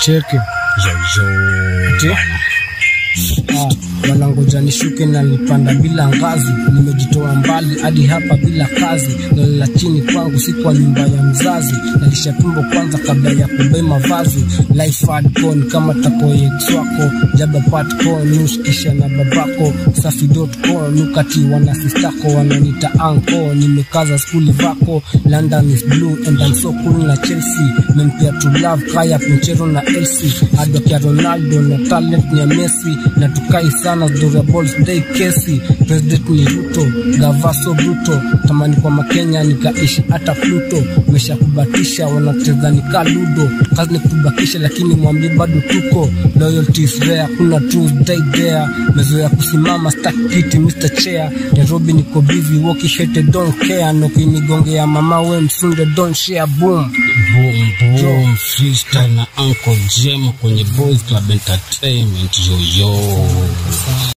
Cheke. Yo. Wanangoja nishuke na nipanda bila ngazi. Nimejitoa mbali hadi hapa bila kazi. Nalala chini kwangu si kwa nyumba ya mzazi. Nalisha tumbo kwanza kabla ya kubeba mavazi. Life hardcore kama tako yexwako. Jaba patco news kisha na babako. Safi.com nukati wana sistako wananita anko. Nimekaza skuli vako. London is blue and I'm so cool na Chelsea. Mempia to love kaya pinchero na Elsie. Adokia Ronaldo na talent ni ya Messi. Na tukai sana Dora Balls Day Kesi. President ni Ruto, Gavaso Bruto. Tamani kwa Makenya nikaishi hata Pluto. Mesha kubatisha wanacheza nika Ludo. Kazi ni kubakisha lakini mwambie bado tuko. Loyalty is rare, kuna truth day there. Mezoea kusimama stack kiti Mr. Chair. Nairobi niko busy, walkie hate don't care. Noki nigongea mama we msunde don't share boom. Boom, freestyle na Uncle Jem kwenye Boys Club Entertainment. Yo.